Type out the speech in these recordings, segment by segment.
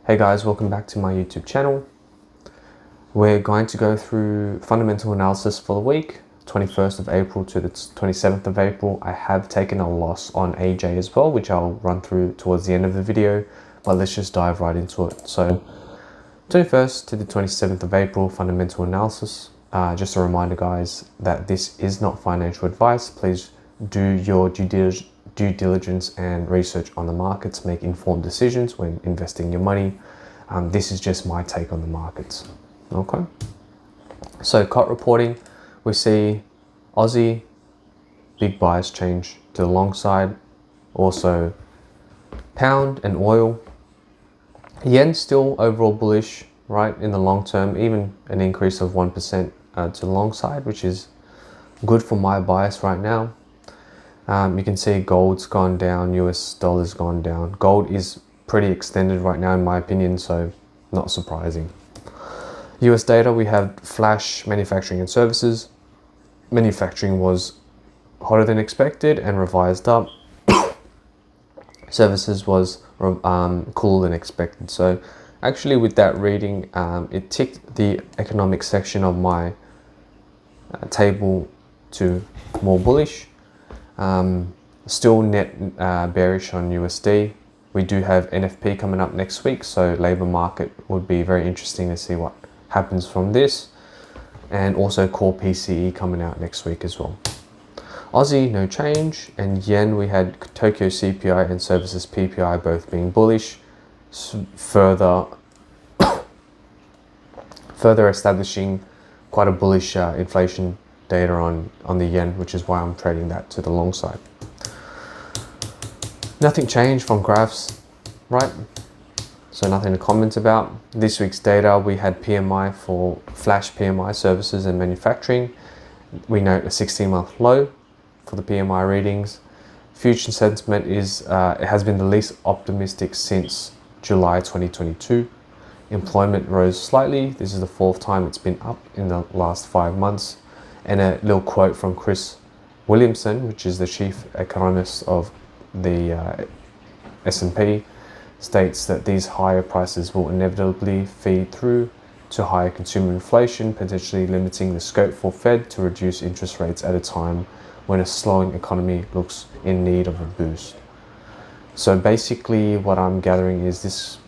Hey guys, welcome back to my YouTube channel. We're going to go through fundamental analysis for the week, 21st of April to the 27th of April. I have taken a loss on AJ as well, which I'll run through towards the end of the video, but let's just dive right into it. So 21st to the 27th of April, fundamental analysis. Just a reminder guys that this is not financial advice. Please do your due diligence and research on the markets, make informed decisions when investing your money. This is just my take on the markets. Okay, so COT reporting, we see Aussie big bias change to the long side, also pound and oil. Yen still overall bullish, right, in the long term, even an increase of 1% to the long side, which is good for my bias right now. You can see gold's gone down, US dollar's gone down. Gold is pretty extended right now in my opinion, so not surprising. US data, we have flash manufacturing and services. Manufacturing was hotter than expected and revised up. Services was cooler than expected. So actually with that reading, it ticked the economic section of my table to more bullish. Still net bearish on USD. We do have NFP coming up next week, so labor market would be very interesting to see what happens from this, and also core PCE coming out next week as well. Aussie no change, and yen we had Tokyo CPI and services PPI both being bullish, further establishing quite a bullish inflation data on the yen, which is why I'm trading that to the long side. Nothing changed from graphs, right? So nothing to comment about. This week's data, we had PMI for flash PMI services and manufacturing. We note a 16-month low for the PMI readings. Future sentiment is it has been the least optimistic since July 2022. Employment rose slightly. This is the fourth time it's been up in the last 5 months. And a little quote from Chris Williamson, which is the chief economist of the S&P, states that these higher prices will inevitably feed through to higher consumer inflation, potentially limiting the scope for Fed to reduce interest rates at a time when a slowing economy looks in need of a boost. So basically what I'm gathering is this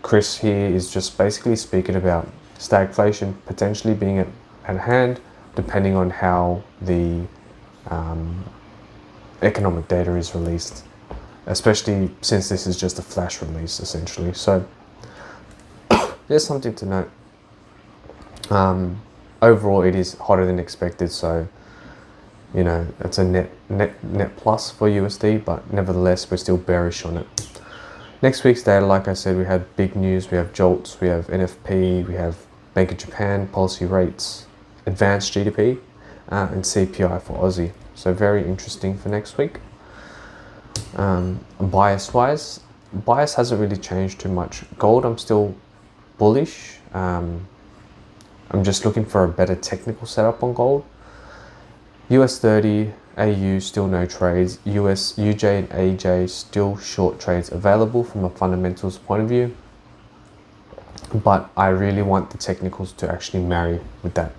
Chris here is just basically speaking about stagflation potentially being at hand, depending on how the economic data is released, especially since this is just a flash release essentially. So there's something to note. Overall it is hotter than expected, so you know it's a net plus for USD, but nevertheless we're still bearish on it. Next week's data, like I said, we had big news. We have JOLTS, we have NFP, we have Bank of Japan policy rates, advanced GDP, and CPI for Aussie. So very interesting for next week. Bias wise, bias hasn't really changed too much. Gold, I'm still bullish. I'm just looking for a better technical setup on gold. US 30, AU still no trades. US UJ and AJ still short trades available from a fundamentals point of view. But I really want the technicals to actually marry with that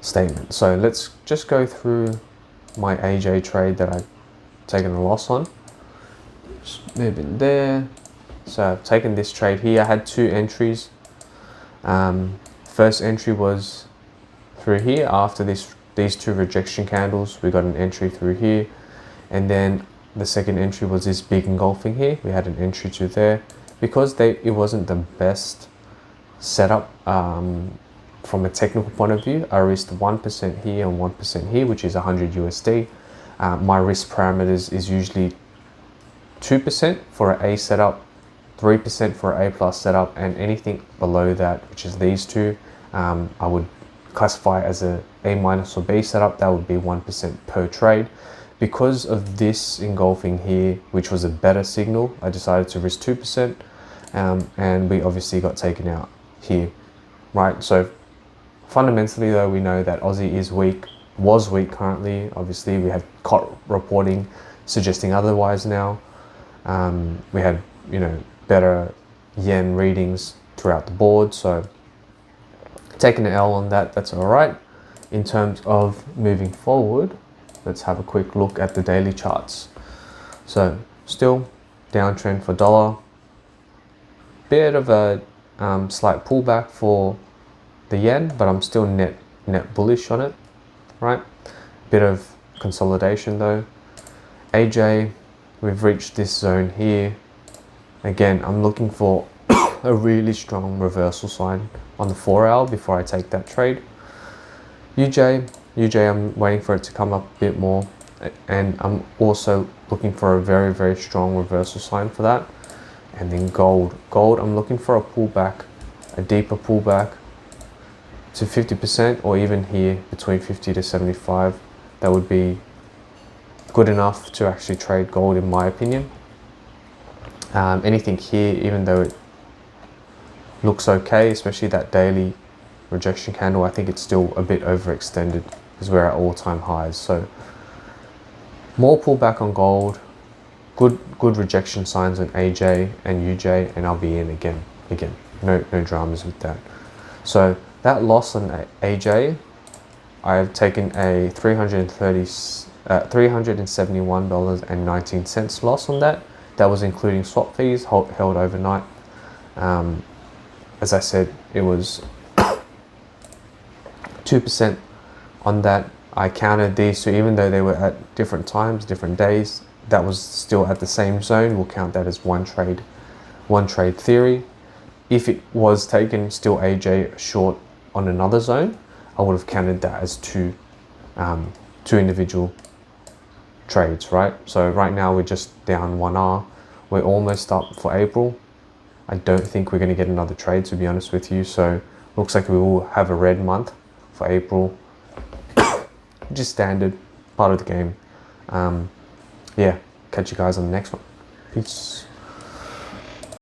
statement. So let's just go through my AJ trade that I've taken a loss on. Just move in there. So I've taken this trade here. I had two entries. First entry was through here. After these two rejection candles, we got an entry through here, and then the second entry was this big engulfing here. We had an entry to there. Because it wasn't the best setup from a technical point of view, I risked 1% here and 1% here, which is 100 USD. My risk parameters is usually 2% for an A setup, 3% for an A plus setup, and anything below that, which is these two, I would classify as a A minus or B setup. That would be 1% per trade. Because of this engulfing here, which was a better signal, I decided to risk 2%, and we obviously got taken out here, right? So fundamentally though, we know that Aussie was weak currently. Obviously we had COT reporting suggesting otherwise now. We had, you know, better yen readings throughout the board. So taking an L on that, that's all right. In terms of moving forward, let's have a quick look at the daily charts. So still downtrend for dollar, bit of a slight pullback for the yen, but I'm still net bullish on it, right? Bit of consolidation though. AJ, we've reached this zone here. Again, I'm looking for a really strong reversal sign on the 4 hour before I take that trade. UJ, I'm waiting for it to come up a bit more, and I'm also looking for a very, very strong reversal sign for that. And then gold, I'm looking for a pullback, a deeper pullback to 50%, or even here between 50 to 75. That would be good enough to actually trade gold, in my opinion. Anything here, even though it looks okay, especially that daily rejection candle, I think it's still a bit overextended because we're at all-time highs. So more pullback on gold, good rejection signs on AJ and UJ, and I'll be in again. No dramas with that. So that loss on AJ, I've taken a $371.19 loss on that. That was including swap fees held overnight. As I said, it was 2% on that. I counted these two, even though they were at different times, different days, that was still at the same zone. We'll count that as one trade theory. If it was taken still AJ short on another zone, I would have counted that as two individual trades, right? So right now we're just down 1R. We're almost up for April. I don't think we're going to get another trade, to be honest with you. So looks like we will have a red month for April, which is standard, part of the game. Yeah, catch you guys on the next one. Peace.